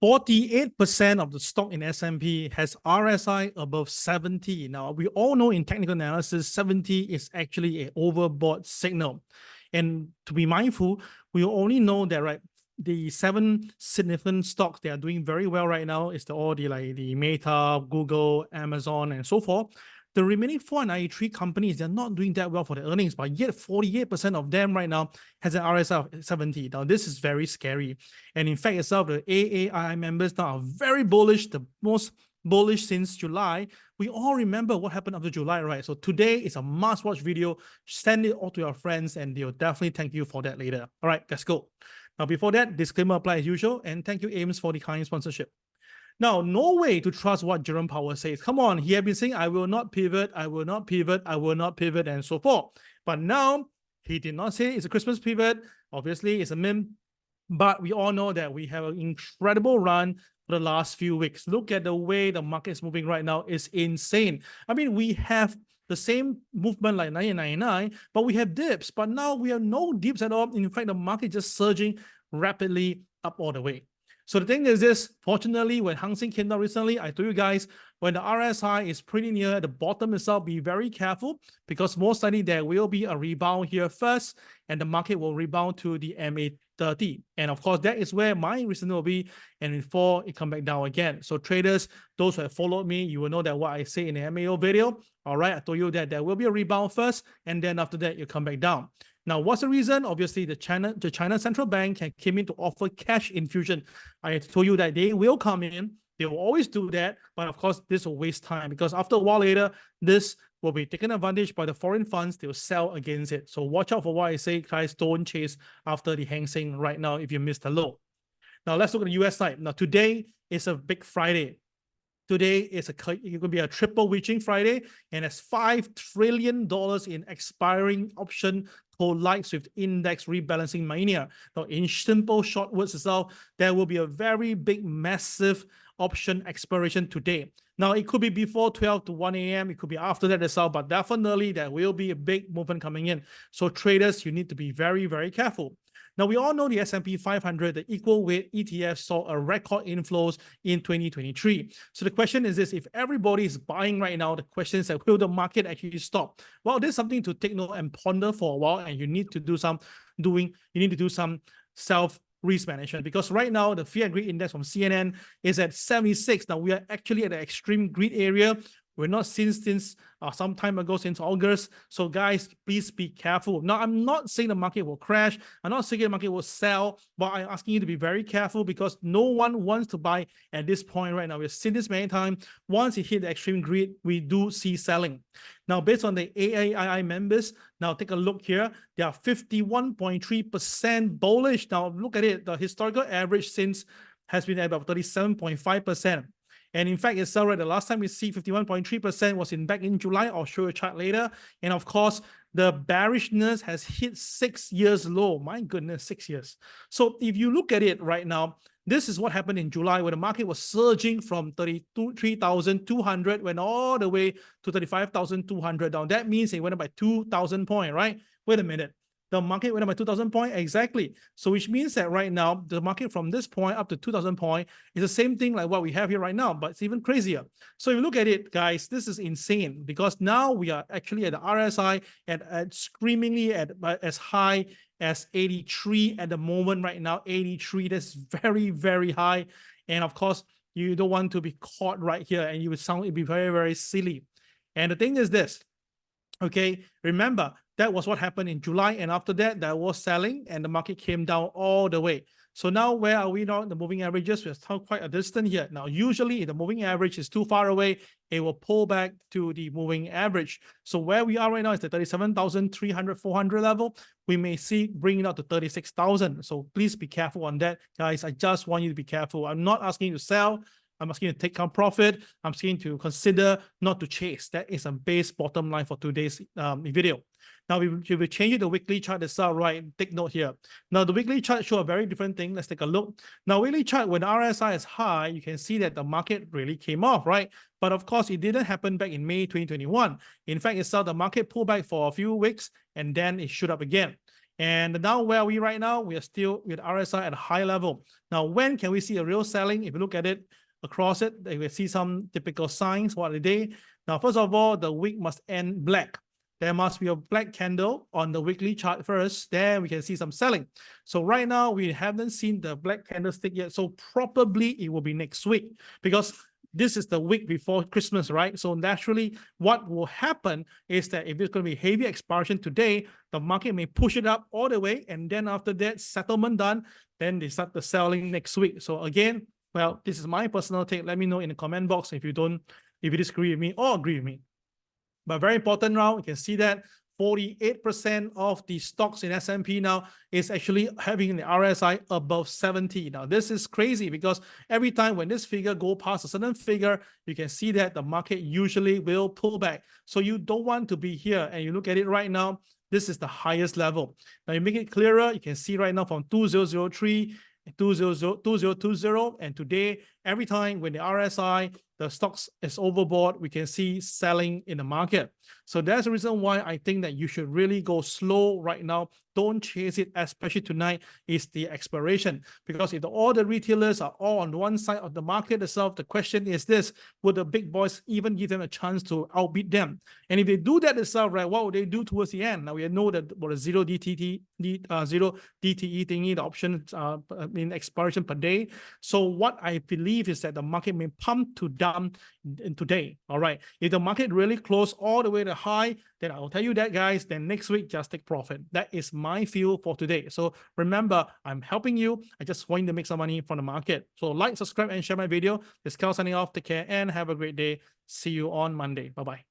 48% of the stock in S&P has RSI above 70. Now, we all know in technical analysis, 70 is actually an overbought signal. And to be mindful, we only know that, right, the 7 significant stocks that are doing very well right now is all the Meta, Google, Amazon, and so forth. The remaining 493 companies, they're not doing that well for the earnings, but yet 48% of them right now has an RSI of 70. Now, this is very scary. And in fact itself, the AAII members now are very bullish, the most bullish since July. We all remember what happened after July, right? So today is a must-watch video. Send it all to your friends, and they'll definitely thank you for that later. All right, let's go. Now, before that, disclaimer applies as usual, and thank you, Ames, for the kind sponsorship. Now, no way to trust what Jerome Powell says. Come on, he had been saying, I will not pivot, I will not pivot, I will not pivot, and so forth. But now, he did not say it's a Christmas pivot. Obviously, it's a meme. But we all know that we have an incredible run for the last few weeks. Look at the way the market is moving right now. It's insane. I mean, we have the same movement like 1999, but we have dips. But now we have no dips at all. In fact, the market is just surging rapidly up all the way. So the thing is this, fortunately, when Hang Seng came down recently, I told you guys, when the RSI is pretty near the bottom itself, be very careful, because most likely there will be a rebound here first, and the market will rebound to the MA30. And of course, that is where my reason will be, and before it come back down again. So traders, those who have followed me, you will know that what I say in the MAO video. All right, I told you that there will be a rebound first, and then after that, you come back down. Now, what's the reason? Obviously, the China Central Bank came in to offer cash infusion. I told you that they will come in. They will always do that. But of course, this will waste time, because after a while later, this will be taken advantage by the foreign funds. They will sell against it. So watch out for what I say, guys. Don't chase after the Hang Seng right now if you missed the low. Now, let's look at the US side. Now, today is a big Friday. Today is it could be a triple witching Friday, and it's $5 trillion in expiring option collides with index rebalancing mania. Now, in simple short words itself, there will be a very big, massive option expiration today. Now, it could be before 12 to 1 a.m. It could be after that itself, but definitely there will be a big movement coming in. So traders, you need to be very, very careful. Now, we all know the S&P 500, the equal weight ETF, saw a record inflows in 2023. So the question is this, if everybody is buying right now, the question is that will the market actually stop? Well, there's something to take note and ponder for a while, and you need to do some self-risk management, because right now the fear and greed index from CNN is at 76. Now, we are actually at the extreme greed area. We're not since some time ago, since August. So guys, please be careful. Now, I'm not saying the market will crash. I'm not saying the market will sell, but I'm asking you to be very careful, because no one wants to buy at this point right now. We've seen this many times. Once it hit the extreme greed, we do see selling. Now, based on the AAII members, now take a look here. They are 51.3% bullish. Now, look at it. The historical average since has been at about 37.5%. And in fact, itself, right, the last time we see 51.3% was back in July. I'll show you a chart later. And of course, the bearishness has hit 6 years low. My goodness, 6 years. So if you look at it right now, this is what happened in July, where the market was surging from 33,200, went all the way to 35,200 down. That means it went up by 2,000 points, right? Wait a minute. The market went up by 2,000 points, exactly. So which means that right now, the market from this point up to 2,000 points is the same thing like what we have here right now, but it's even crazier. So if you look at it, guys, this is insane, because now we are actually at the RSI at screamingly at as high as 83 at the moment right now. 83, that's very, very high. And of course, you don't want to be caught right here, and you would it'd be very, very silly. And the thing is this, okay, remember, that was what happened in July, and after that, there was selling, and the market came down all the way. So now, where are we now? The moving averages, we're still quite a distance here. Now, usually, if the moving average is too far away, it will pull back to the moving average. So where we are right now is the 37,300, 400 level. We may see bringing out to 36,000. So please be careful on that, guys. I just want you to be careful. I'm not asking you to sell. I'm asking you to take some profit. I'm asking you to consider not to chase. That is a base bottom line for today's video. Now, if we change it to weekly chart itself, right, take note here. Now, the weekly chart show a very different thing. Let's take a look. Now, weekly chart, when the RSI is high, you can see that the market really came off, right? But of course, it didn't happen back in May 2021. In fact, it saw the market pull back for a few weeks, and then it shoot up again. And now where are we right now? We are still with RSI at a high level. Now, when can we see a real selling? If you look at it across it, you will see some typical signs. What are they? Now, first of all, the wick must end black. There must be a black candle on the weekly chart first. Then we can see some selling. So right now, we haven't seen the black candlestick yet. So probably it will be next week, because this is the week before Christmas, right? So naturally, what will happen is that if there's going to be heavy expiration today, the market may push it up all the way. And then after that, settlement done, then they start the selling next week. So again, well, this is my personal take. Let me know in the comment box if you disagree with me or agree with me. But very important now, you can see that 48% of the stocks in S&P now is actually having the RSI above 70. Now, this is crazy because every time when this figure go past a certain figure, you can see that the market usually will pull back. So you don't want to be here. And you look at it right now, this is the highest level. Now, you make it clearer. You can see right now from 2003, 2020, and today, every time when the RSI, the stocks is overbought, we can see selling in the market. So that's the reason why I think that you should really go slow right now. Don't chase it, especially tonight is the expiration. Because if all the retailers are all on one side of the market itself, the question is this: would the big boys even give them a chance to outbid them? And if they do that itself, right, what would they do towards the end? Now we know that what a zero DTE thingy, the option in expiration per day. So what I believe is that the market may pump to down in today. All right. If the market really close all the way to high, then I'll tell you that, guys, then next week just take profit. That is my feel for today. So remember, I'm helping you. I just want you to make some money from the market. So like, subscribe, and share my video. This is Carl signing off. Take care and have a great day. See you on Monday. Bye-bye.